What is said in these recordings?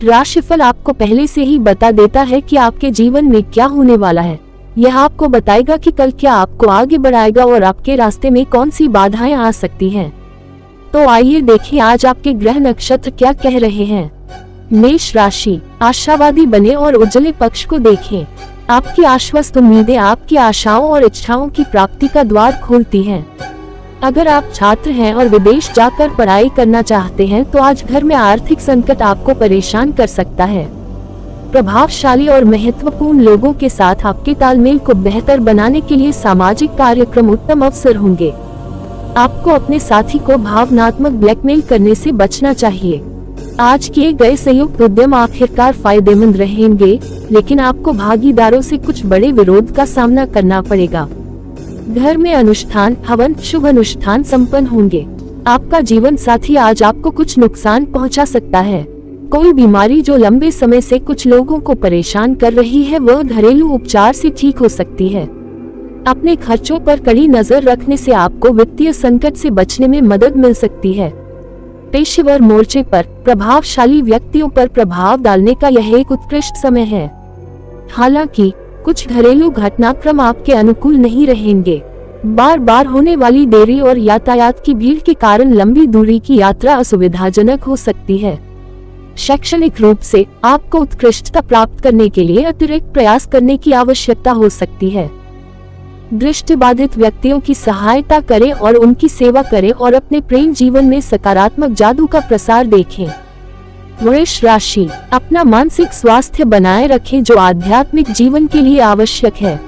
राशिफल आपको पहले से ही बता देता है कि आपके जीवन में क्या होने वाला है। यह आपको बताएगा कि कल क्या आपको आगे बढ़ाएगा और आपके रास्ते में कौन सी बाधाएं आ सकती हैं। तो आइए देखें आज आपके ग्रह नक्षत्र क्या कह रहे हैं। मेष राशि, आशावादी बने और उज्जले पक्ष को देखें। आपकी आश्वस्त उम्मीदें आपकी आशाओं और इच्छाओं की प्राप्ति का द्वार खोलती हैं। अगर आप छात्र हैं और विदेश जाकर पढ़ाई करना चाहते हैं तो आज घर में आर्थिक संकट आपको परेशान कर सकता है। प्रभावशाली और महत्वपूर्ण लोगों के साथ आपके तालमेल को बेहतर बनाने के लिए सामाजिक कार्यक्रम उत्तम अवसर होंगे। आपको अपने साथी को भावनात्मक ब्लैकमेल करने से बचना चाहिए। आज किए गए संयुक्त उद्यम आखिरकार फायदेमंद रहेंगे, लेकिन आपको भागीदारों से कुछ बड़े विरोध का सामना करना पड़ेगा। घर में अनुष्ठान, हवन, शुभ अनुष्ठान संपन्न होंगे। आपका जीवन साथी आज आपको कुछ नुकसान पहुंचा सकता है। कोई बीमारी जो लंबे समय से कुछ लोगों को परेशान कर रही है वह घरेलू उपचार से ठीक हो सकती है। अपने खर्चों पर कड़ी नजर रखने से आपको वित्तीय संकट से बचने में मदद मिल सकती है। पेशेवर मोर्चे पर प्रभावशाली व्यक्तियों पर प्रभाव डालने का यह एक उत्कृष्ट समय है। हालांकि कुछ घरेलू घटनाक्रम आपके अनुकूल नहीं रहेंगे। बार बार होने वाली देरी और यातायात की भीड़ के कारण लंबी दूरी की यात्रा असुविधाजनक हो सकती है। शैक्षणिक रूप से आपको उत्कृष्टता प्राप्त करने के लिए अतिरिक्त प्रयास करने की आवश्यकता हो सकती है। दृष्टिबाधित व्यक्तियों की सहायता करें और उनकी सेवा करें और अपने प्रेम जीवन में सकारात्मक जादू का प्रसार देखें। वृष राशि, अपना मानसिक स्वास्थ्य बनाए रखें जो आध्यात्मिक जीवन के लिए आवश्यक है।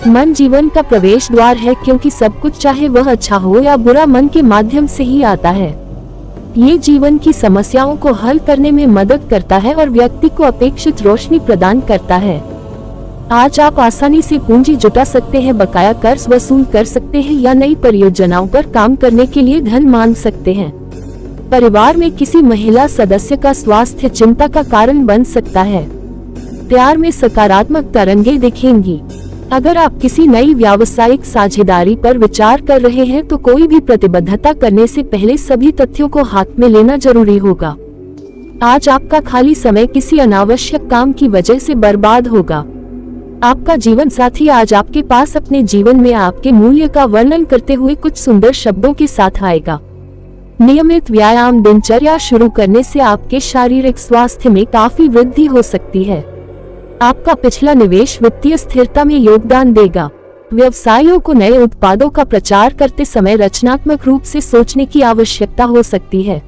मन जीवन का प्रवेश द्वार है, क्योंकि सब कुछ चाहे वह अच्छा हो या बुरा मन के माध्यम से ही आता है। ये जीवन की समस्याओं को हल करने में मदद करता है और व्यक्ति को अपेक्षित रोशनी प्रदान करता है। आज आप आसानी से पूंजी जुटा सकते हैं, बकाया कर्ज वसूल कर सकते हैं या नई परियोजनाओं पर काम करने के लिए धन मांग सकते हैं। परिवार में किसी महिला सदस्य का स्वास्थ्य चिंता का कारण बन सकता है। प्यार में सकारात्मक तरंगे दिखेंगी। अगर आप किसी नई व्यावसायिक साझेदारी पर विचार कर रहे हैं तो कोई भी प्रतिबद्धता करने से पहले सभी तथ्यों को हाथ में लेना जरूरी होगा। आज आपका खाली समय किसी अनावश्यक काम की वजह से बर्बाद होगा। आपका जीवन साथी आज आपके पास अपने जीवन में आपके मूल्य का वर्णन करते हुए कुछ सुंदर शब्दों के साथ आएगा। नियमित व्यायाम दिनचर्या शुरू करने से आपके शारीरिक स्वास्थ्य में काफी वृद्धि हो सकती है। आपका पिछला निवेश वित्तीय स्थिरता में योगदान देगा। व्यवसायियों को नए उत्पादों का प्रचार करते समय रचनात्मक रूप से सोचने की आवश्यकता हो सकती है।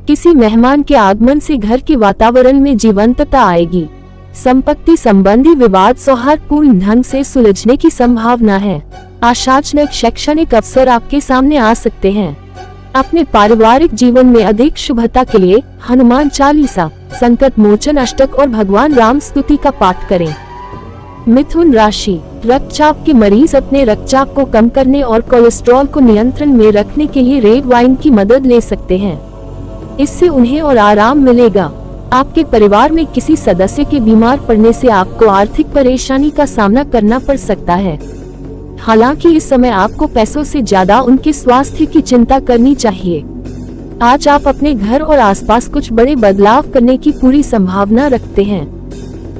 किसी मेहमान के आगमन से घर के वातावरण में जीवंतता आएगी। संपत्ति संबंधी विवाद सौहार्दपूर्ण ढंग से सुलझने की संभावना है। आशाजनक शैक्षणिक अवसर आपके सामने आ सकते हैं। अपने पारिवारिक जीवन में अधिक शुभता के लिए हनुमान चालीसा, संकट मोचन अष्टक और भगवान राम स्तुति का पाठ करें। मिथुन राशि, रक्तचाप के मरीज अपने रक्तचाप को कम करने और कोलेस्ट्रॉल को नियंत्रण में रखने के लिए रेड वाइन की मदद ले सकते हैं। इससे उन्हें और आराम मिलेगा। आपके परिवार में किसी सदस्य के बीमार पड़ने से आपको आर्थिक परेशानी का सामना करना पड़ सकता है। हालांकि इस समय आपको पैसों से ज्यादा उनके स्वास्थ्य की चिंता करनी चाहिए। आज आप अपने घर और आसपास कुछ बड़े बदलाव करने की पूरी संभावना रखते हैं।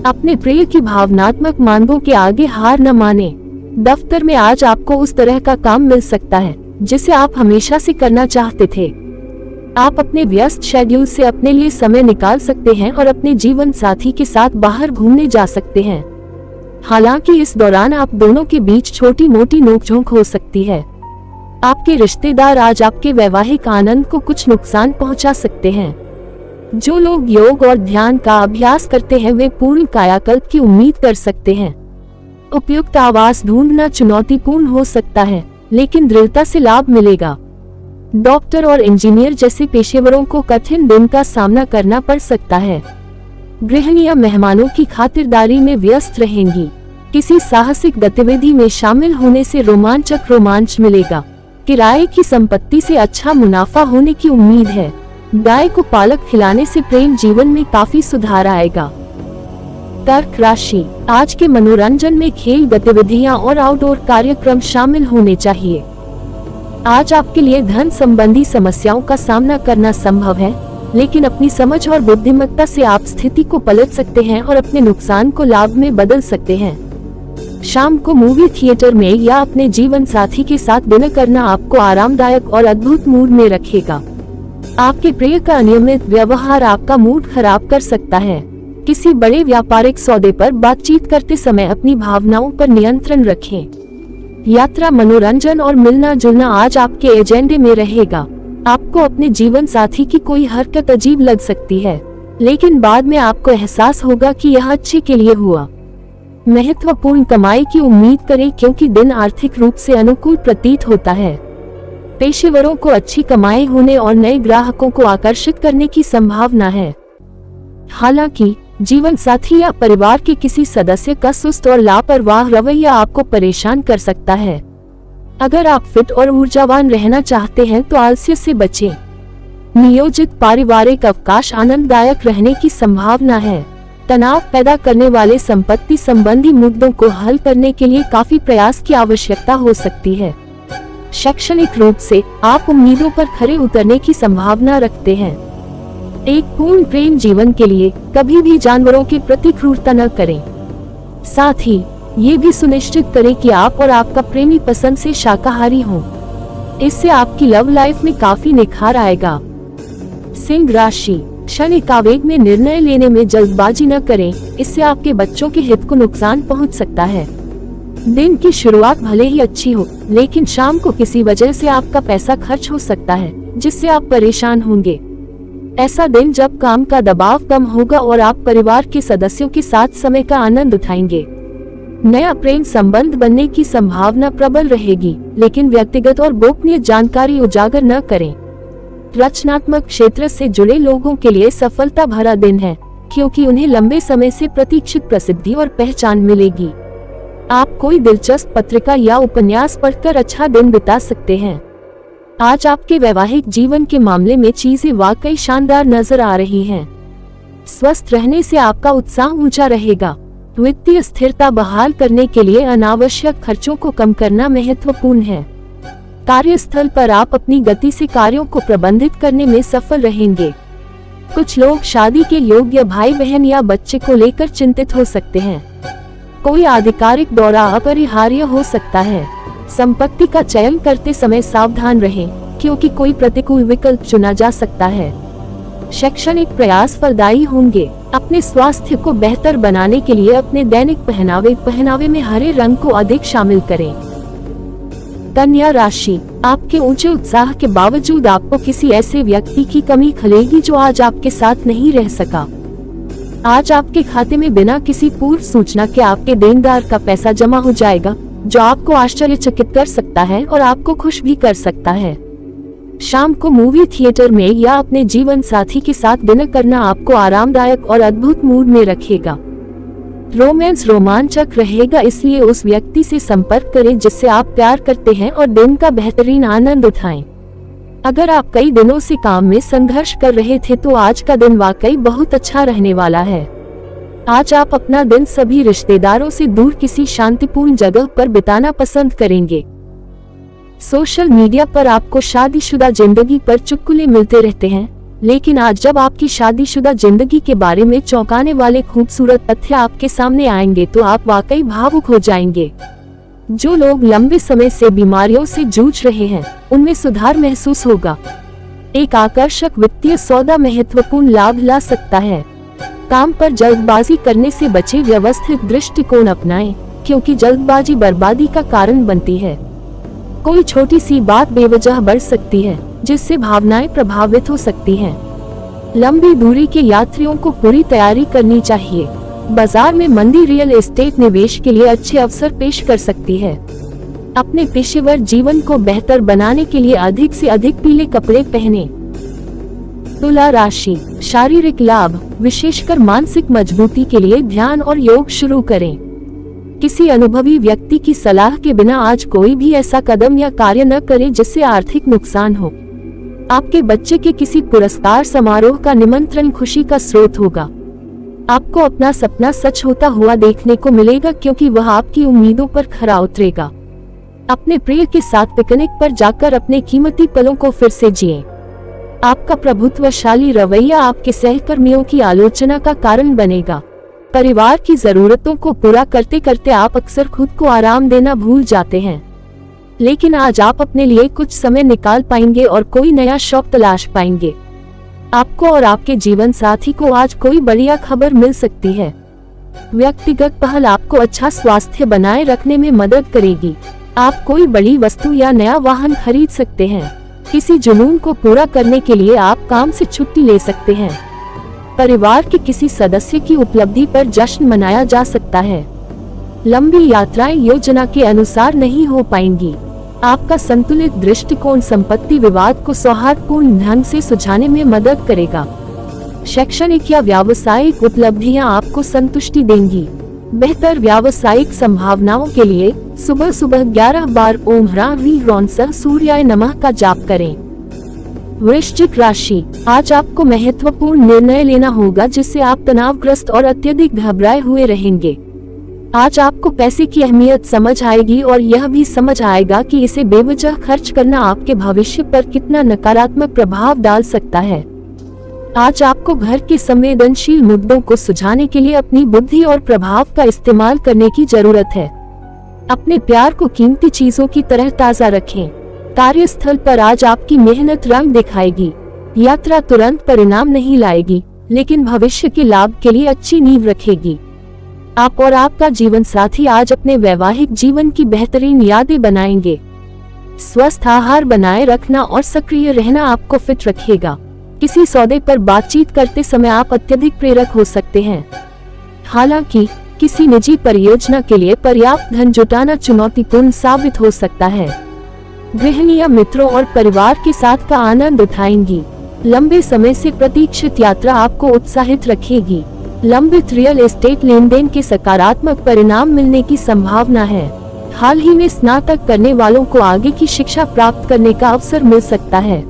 अपने प्रिय की भावनात्मक मांगों के आगे हार न माने। दफ्तर में आज आपको उस तरह का काम मिल सकता है जिसे आप हमेशा से करना चाहते थे। आप अपने व्यस्त शेड्यूल से अपने लिए समय निकाल सकते हैं और अपने जीवन साथी के साथ बाहर घूमने जा सकते हैं। हालांकि इस दौरान आप दोनों के बीच छोटी मोटी नोकझोंक हो सकती है। आपके रिश्तेदार आज आपके वैवाहिक आनंद को कुछ नुकसान पहुंचा सकते हैं। जो लोग योग और ध्यान का अभ्यास करते हैं वे पूर्ण कायाकल्प की उम्मीद कर सकते हैं। उपयुक्त आवास ढूंढना चुनौतीपूर्ण हो सकता है, लेकिन दृढ़ता से लाभ मिलेगा। डॉक्टर और इंजीनियर जैसे पेशेवरों को कठिन दिन का सामना करना पड़ सकता है। गृहिणियां मेहमानों की खातिरदारी में व्यस्त रहेंगी। किसी साहसिक गतिविधि में शामिल होने से रोमांच मिलेगा। किराए की संपत्ति से अच्छा मुनाफा होने की उम्मीद है। गाय को पालक खिलाने से प्रेम जीवन में काफी सुधार आएगा। कर्क राशि, आज के मनोरंजन में खेल गतिविधियां और आउटडोर कार्यक्रम शामिल होने चाहिए। आज आपके लिए धन संबंधी समस्याओं का सामना करना संभव है। लेकिन अपनी समझ और बुद्धिमत्ता से आप स्थिति को पलट सकते हैं और अपने नुकसान को लाभ में बदल सकते हैं। शाम को मूवी थिएटर में या अपने जीवन साथी के साथ डिनर करना आपको आरामदायक और अद्भुत मूड में रखेगा। आपके प्रिय का अनियमित व्यवहार आपका मूड खराब कर सकता है। किसी बड़े व्यापारिक सौदे पर बातचीत करते समय अपनी भावनाओं पर नियंत्रण रखें। यात्रा, मनोरंजन और मिलना जुलना आज आपके एजेंडे में रहेगा। आपको अपने जीवन साथी की कोई हरकत अजीब लग सकती है, लेकिन बाद में आपको एहसास होगा कि यह अच्छे के लिए हुआ। महत्वपूर्ण कमाई की उम्मीद करें क्योंकि दिन आर्थिक रूप से अनुकूल प्रतीत होता है। पेशेवरों को अच्छी कमाई होने और नए ग्राहकों को आकर्षित करने की संभावना है। हालांकि जीवन साथी या परिवार के किसी सदस्य का सुस्त और लापरवाह रवैया आपको परेशान कर सकता है। अगर आप फिट और ऊर्जावान रहना चाहते हैं तो आलस्य से बचें। नियोजित पारिवारिक अवकाश आनंददायक रहने की संभावना है। तनाव पैदा करने वाले संपत्ति संबंधी मुद्दों को हल करने के लिए काफी प्रयास की आवश्यकता हो सकती है। शैक्षणिक रूप से आप उम्मीदों पर खरे उतरने की संभावना रखते हैं। एक पूर्ण प्रेम जीवन के लिए कभी भी जानवरों के प्रति क्रूरता न करें। साथ ही ये भी सुनिश्चित करें कि आप और आपका प्रेमी पसंद से शाकाहारी हों। इससे आपकी लव लाइफ में काफी निखार आएगा। सिंह राशि, क्षणिक आवेग में निर्णय लेने में जल्दबाजी न करें, इससे आपके बच्चों के हित को नुकसान पहुंच सकता है। दिन की शुरुआत भले ही अच्छी हो, लेकिन शाम को किसी वजह से आपका पैसा खर्च हो सकता है, जिससे आप परेशान होंगे। ऐसा दिन जब काम का दबाव कम होगा और आप परिवार के सदस्यों के साथ समय का आनंद उठाएंगे। नया प्रेम संबंध बनने की संभावना प्रबल रहेगी, लेकिन व्यक्तिगत और गोपनीय जानकारी उजागर न करें। रचनात्मक क्षेत्र से जुड़े लोगों के लिए सफलता भरा दिन है, क्योंकि उन्हें लंबे समय से प्रतीक्षित प्रसिद्धि और पहचान मिलेगी। आप कोई दिलचस्प पत्रिका या उपन्यास पढ़कर अच्छा दिन बिता सकते हैं। आज आपके वैवाहिक जीवन के मामले में चीजें वाकई शानदार नजर आ रही हैं। स्वस्थ रहने से आपका उत्साह ऊंचा रहेगा। वित्तीय स्थिरता बहाल करने के लिए अनावश्यक खर्चों को कम करना महत्वपूर्ण है। कार्यस्थल पर आप अपनी गति से कार्यों को प्रबंधित करने में सफल रहेंगे। कुछ लोग शादी के योग्य भाई बहन या बच्चे को लेकर चिंतित हो सकते हैं। कोई आधिकारिक दौरा अपरिहार्य हो सकता है। संपत्ति का चयन करते समय सावधान रहें, क्योंकि कोई प्रतिकूल विकल्प चुना जा सकता है। शैक्षणिक प्रयास फलदायी होंगे। अपने स्वास्थ्य को बेहतर बनाने के लिए अपने दैनिक पहनावे में हरे रंग को अधिक शामिल करें। कन्या राशि, आपके ऊंचे उत्साह के बावजूद आपको किसी ऐसे व्यक्ति की कमी खलेगी जो आज आपके साथ नहीं रह सका। आज आपके खाते में बिना किसी पूर्व सूचना के आपके देनदार का पैसा जमा हो जाएगा, जो आपको आश्चर्यचकित कर सकता है और आपको खुश भी कर सकता है। शाम को मूवी थिएटर में या अपने जीवन साथी के साथ डिनर करना आपको आरामदायक और अद्भुत मूड में रखेगा। रोमांस रोमांचक रहेगा, इसलिए उस व्यक्ति से संपर्क करें जिससे आप प्यार करते हैं और दिन का बेहतरीन आनंद उठाएं। अगर आप कई दिनों से काम में संघर्ष कर रहे थे तो आज का दिन वाकई बहुत अच्छा रहने वाला है। आज आप अपना दिन सभी रिश्तेदारों से दूर किसी शांतिपूर्ण जगह पर बिताना पसंद करेंगे। सोशल मीडिया पर आपको शादीशुदा जिंदगी पर चुटकुले मिलते रहते हैं, लेकिन आज जब आपकी शादीशुदा जिंदगी के बारे में चौंकाने वाले खूबसूरत तथ्य आपके सामने आएंगे तो आप वाकई भावुक हो जाएंगे। जो लोग लंबे समय से बीमारियों से जूझ रहे हैं, उनमें सुधार महसूस होगा। एक आकर्षक वित्तीय सौदा महत्वपूर्ण लाभ ला सकता है। काम पर जल्दबाजी करने से बचे, व्यवस्थित दृष्टिकोण अपनाएं, क्योंकि जल्दबाजी बर्बादी का कारण बनती है। कोई छोटी सी बात बेवजह बढ़ सकती है, जिससे भावनाएं प्रभावित हो सकती हैं। लंबी दूरी के यात्रियों को पूरी तैयारी करनी चाहिए। बाजार में मंदी रियल एस्टेट निवेश के लिए अच्छे अवसर पेश कर सकती है। अपने पेशेवर जीवन को बेहतर बनाने के लिए अधिक से अधिक पीले कपड़े पहने। तुला राशि, शारीरिक लाभ, विशेषकर मानसिक मजबूती के लिए ध्यान और योग शुरू करें। किसी अनुभवी व्यक्ति की सलाह के बिना आज कोई भी ऐसा कदम या कार्य न करें जिससे आर्थिक नुकसान हो। आपके बच्चे के किसी पुरस्कार समारोह का निमंत्रण खुशी का स्रोत होगा। आपको अपना सपना सच होता हुआ देखने को मिलेगा, क्योंकि वह आपकी उम्मीदों पर खरा उतरेगा। अपने प्रिय के साथ पिकनिक पर जाकर अपने कीमती पलों को फिर से जिएं। आपका प्रभुत्वशाली रवैया आपके सहकर्मियों की आलोचना का कारण बनेगा। परिवार की जरूरतों को पूरा करते करते आप अक्सर खुद को आराम देना भूल जाते हैं, लेकिन आज आप अपने लिए कुछ समय निकाल पाएंगे और कोई नया शौक तलाश पाएंगे। आपको और आपके जीवन साथी को आज कोई बढ़िया खबर मिल सकती है। व्यक्तिगत पहल आपको अच्छा स्वास्थ्य बनाए रखने में मदद करेगी। आप कोई बड़ी वस्तु या नया वाहन खरीद सकते हैं। किसी जुनून को पूरा करने के लिए आप काम से छुट्टी ले सकते हैं। परिवार के किसी सदस्य की उपलब्धि पर जश्न मनाया जा सकता है। लंबी यात्राएं योजना के अनुसार नहीं हो पाएंगी। आपका संतुलित दृष्टिकोण संपत्ति विवाद को सौहार्दपूर्ण ढंग से सुलझाने में मदद करेगा। शैक्षणिक या व्यावसायिक उपलब्धियां आपको संतुष्टि देंगी। बेहतर व्यावसायिक संभावनाओं के लिए सुबह सुबह 11 बार ओम ह्रां सह सूर्याय नमः का जाप करें। वृश्चिक राशि, आज आपको महत्वपूर्ण निर्णय लेना होगा जिससे आप तनावग्रस्त और अत्यधिक घबराए हुए रहेंगे। आज आपको पैसे की अहमियत समझ आएगी और यह भी समझ आएगा कि इसे बेवजह खर्च करना आपके भविष्य पर कितना नकारात्मक प्रभाव डाल सकता है। आज आपको घर के संवेदनशील मुद्दों को सुलझाने के लिए अपनी बुद्धि और प्रभाव का इस्तेमाल करने की जरूरत है। अपने प्यार को कीमती चीजों की तरह ताज़ा रखें। कार्यस्थल पर आज आपकी मेहनत रंग दिखाएगी। यात्रा तुरंत परिणाम नहीं लाएगी, लेकिन भविष्य के लाभ के लिए अच्छी नींव रखेगी। आप और आपका जीवन साथी आज अपने वैवाहिक जीवन की बेहतरीन यादें बनाएंगे। स्वस्थ आहार बनाए रखना और सक्रिय रहना आपको फिट रखेगा। किसी सौदे पर बातचीत करते समय आप अत्यधिक प्रेरक हो सकते हैं। हालांकि किसी निजी परियोजना के लिए पर्याप्त धन जुटाना चुनौतीपूर्ण साबित हो सकता है। गृहिणियां मित्रों और परिवार के साथ का आनंद उठाएंगी। लंबे समय से प्रतीक्षित यात्रा आपको उत्साहित रखेगी। लंबित रियल एस्टेट लेनदेन के सकारात्मक परिणाम मिलने की संभावना है। हाल ही में स्नातक करने वालों को आगे की शिक्षा प्राप्त करने का अवसर मिल सकता है।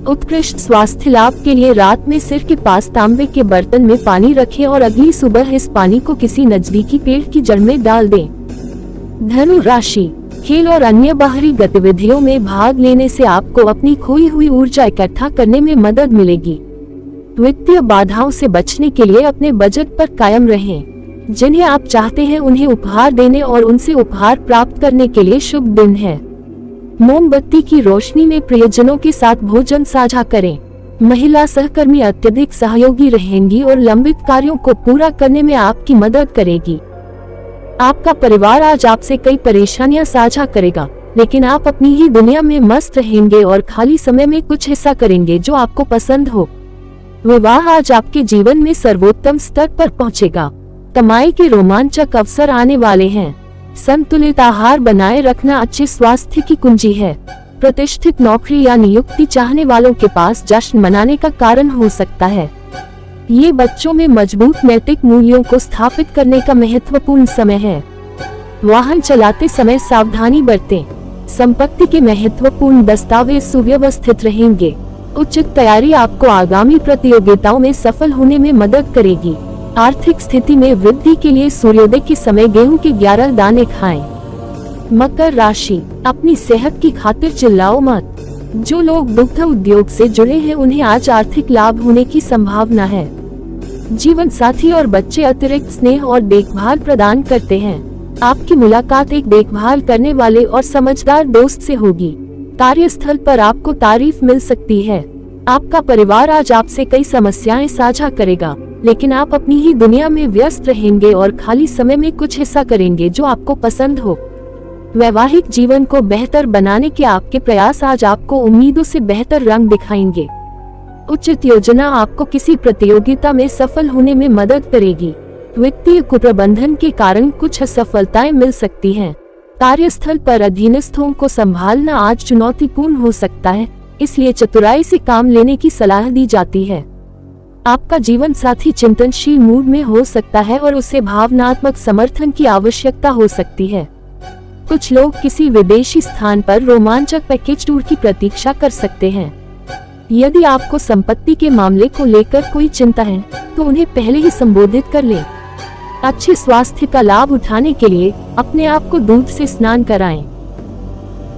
उत्कृष्ट स्वास्थ्य लाभ के लिए रात में सिर के पास तांबे के बर्तन में पानी रखें और अगली सुबह इस पानी को किसी नजदीकी पेड़ की जड़ में डाल दें। धनु राशि, खेल और अन्य बाहरी गतिविधियों में भाग लेने से आपको अपनी खोई हुई ऊर्जा इकट्ठा करने में मदद मिलेगी। वित्तीय बाधाओं से बचने के लिए अपने बजट पर कायम रहें। जिन्हें आप चाहते हैं उन्हें उपहार देने और उनसे उपहार प्राप्त करने के लिए शुभ दिन है। मोमबत्ती की रोशनी में प्रियजनों के साथ भोजन साझा करें। महिला सहकर्मी अत्यधिक सहयोगी रहेंगी और लंबित कार्यों को पूरा करने में आपकी मदद करेगी। आपका परिवार आज आपसे कई परेशानियां साझा करेगा, लेकिन आप अपनी ही दुनिया में मस्त रहेंगे और खाली समय में कुछ ऐसा करेंगे जो आपको पसंद हो। विवाह आज आपके जीवन में सर्वोत्तम स्तर पर पहुंचेगा। कमाई के रोमांचक अवसर आने वाले हैं। संतुलित आहार बनाए रखना अच्छे स्वास्थ्य की कुंजी है। प्रतिष्ठित नौकरी या नियुक्ति चाहने वालों के पास जश्न मनाने का कारण हो सकता है। ये बच्चों में मजबूत नैतिक मूल्यों को स्थापित करने का महत्वपूर्ण समय है। वाहन चलाते समय सावधानी बरतें। संपत्ति के महत्वपूर्ण दस्तावेज सुव्यवस्थित रहेंगे। उचित तैयारी आपको आगामी प्रतियोगिताओं में सफल होने में मदद करेगी। आर्थिक स्थिति में वृद्धि के लिए सूर्योदय के समय गेहूं के 11 दाने खाएं। मकर राशि, अपनी सेहत की खातिर चिल्लाओ मत। जो लोग दुग्ध उद्योग से जुड़े हैं उन्हें आज आर्थिक लाभ होने की संभावना है। जीवन साथी और बच्चे अतिरिक्त स्नेह और देखभाल प्रदान करते हैं। आपकी मुलाकात एक देखभाल करने वाले और समझदार दोस्त से होगी। कार्यस्थल पर आपको तारीफ मिल सकती है। आपका परिवार आज आपसे कई समस्याएं साझा करेगा, लेकिन आप अपनी ही दुनिया में व्यस्त रहेंगे और खाली समय में कुछ ऐसा करेंगे जो आपको पसंद हो। वैवाहिक जीवन को बेहतर बनाने के आपके प्रयास आज आपको उम्मीदों से बेहतर रंग दिखाएंगे। उचित योजना आपको किसी प्रतियोगिता में सफल होने में मदद करेगी। वित्तीय कुप्रबंधन के कारण कुछ असफलताएं मिल सकती हैं। कार्यस्थल पर अधीनस्थों को संभालना आज चुनौतीपूर्ण हो सकता है, इसलिए चतुराई से काम लेने की सलाह दी जाती है। आपका जीवन साथी चिंतनशील मूड में हो सकता है और उसे भावनात्मक समर्थन की आवश्यकता हो सकती है। कुछ लोग किसी विदेशी स्थान पर रोमांचक पैकेज टूर की प्रतीक्षा कर सकते हैं। यदि आपको संपत्ति के मामले को लेकर कोई चिंता है, तो उन्हें पहले ही संबोधित कर लें। अच्छे स्वास्थ्य का लाभ उठाने के लिए अपने आप को दूध से स्नान कराएं।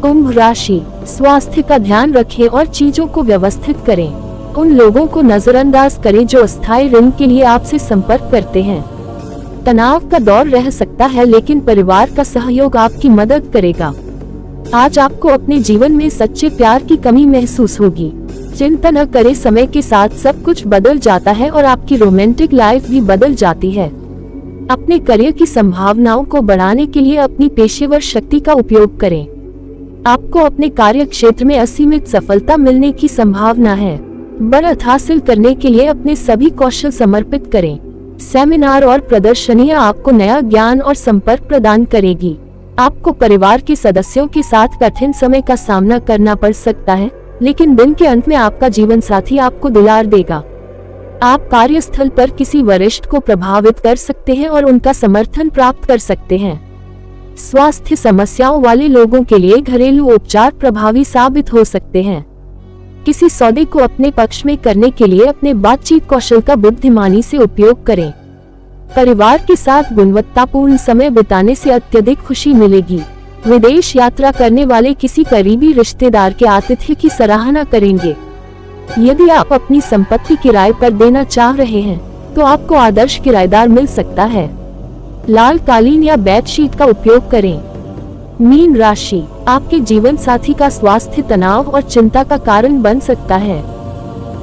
कुंभ राशि, स्वास्थ्य का ध्यान रखें और चीजों को व्यवस्थित करें। उन लोगों को नजरअंदाज करें जो अस्थायी ऋण के लिए आपसे संपर्क करते हैं। तनाव का दौर रह सकता है, लेकिन परिवार का सहयोग आपकी मदद करेगा। आज आपको अपने जीवन में सच्चे प्यार की कमी महसूस होगी। चिंता न करें, समय के साथ सब कुछ बदल जाता है और आपकी रोमांटिक लाइफ भी बदल जाती है। अपने करियर की संभावनाओं को बढ़ाने के लिए अपनी पेशेवर शक्ति का उपयोग करें। आपको अपने कार्य क्षेत्र में असीमित सफलता मिलने की संभावना है। बढ़त हासिल करने के लिए अपने सभी कौशल समर्पित करें। सेमिनार और प्रदर्शनियां आपको नया ज्ञान और संपर्क प्रदान करेगी। आपको परिवार के सदस्यों के साथ कठिन समय का सामना करना पड़ सकता है, लेकिन दिन के अंत में आपका जीवन साथी आपको दुलार देगा। आप कार्यस्थल पर किसी वरिष्ठ को प्रभावित कर सकते हैं और उनका समर्थन प्राप्त कर सकते हैं। स्वास्थ्य समस्याओं वाले लोगों के लिए घरेलू उपचार प्रभावी साबित हो सकते हैं। किसी सौदे को अपने पक्ष में करने के लिए अपने बातचीत कौशल का बुद्धिमानी से उपयोग करें। परिवार के साथ गुणवत्तापूर्ण समय बिताने से अत्यधिक खुशी मिलेगी। विदेश यात्रा करने वाले किसी करीबी रिश्तेदार के आतिथ्य की सराहना करेंगे। यदि आप अपनी संपत्ति किराए पर देना चाह रहे हैं, तो आपको आदर्श किराएदार मिल सकता है। लाल कालीन या बेडशीट का उपयोग करें। मीन राशि, आपके जीवन साथी का स्वास्थ्य तनाव और चिंता का कारण बन सकता है।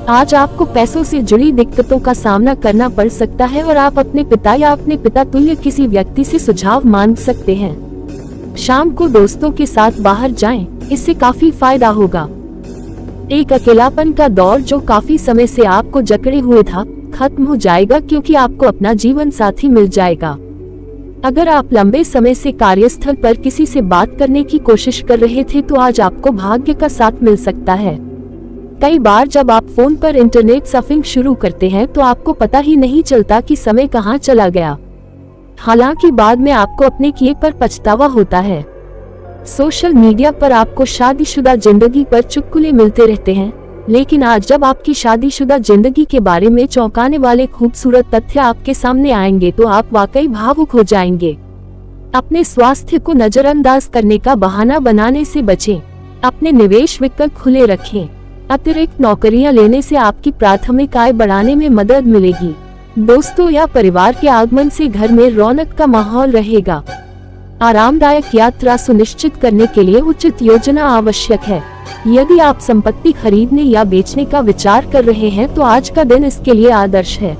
आज आपको पैसों से जुड़ी दिक्कतों का सामना करना पड़ सकता है और आप अपने पिता या अपने पिता तुल्य किसी व्यक्ति से सुझाव मांग सकते हैं। शाम को दोस्तों के साथ बाहर जाएं, इससे काफी फायदा होगा। एक अकेलापन का दौर जो काफी समय से आपको जकड़े हुए था, खत्म हो जाएगा क्योंकि आपको अपना जीवन साथी मिल जाएगा। अगर आप लंबे समय से कार्यस्थल पर किसी से बात करने की कोशिश कर रहे थे, तो आज आपको भाग्य का साथ मिल सकता है। कई बार जब आप फोन पर इंटरनेट सर्फिंग शुरू करते हैं, तो आपको पता ही नहीं चलता कि समय कहां चला गया। हालांकि बाद में आपको अपने किए पर पछतावा होता है। सोशल मीडिया पर आपको शादीशुदा जिंदगी पर चुटकुले मिलते रहते हैं, लेकिन आज जब आपकी शादीशुदा जिंदगी के बारे में चौंकाने वाले खूबसूरत तथ्य आपके सामने आएंगे, तो आप वाकई भावुक हो जाएंगे। अपने स्वास्थ्य को नजरअंदाज करने का बहाना बनाने से बचें। अपने निवेश विकल्प खुले रखें। अतिरिक्त नौकरियां लेने से आपकी प्राथमिक आय बढ़ाने में मदद मिलेगी। दोस्तों या परिवार के आगमन से घर में रौनक का माहौल रहेगा। आरामदायक यात्रा सुनिश्चित करने के लिए उचित योजना आवश्यक है। यदि आप संपत्ति खरीदने या बेचने का विचार कर रहे हैं, तो आज का दिन इसके लिए आदर्श है।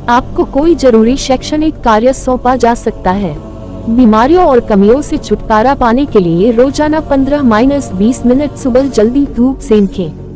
आपको कोई जरूरी शैक्षणिक कार्य सौंपा जा सकता है। बीमारियों और कमियों से छुटकारा पाने के लिए रोजाना 15-20 मिनट सुबह जल्दी धूप सेंकें।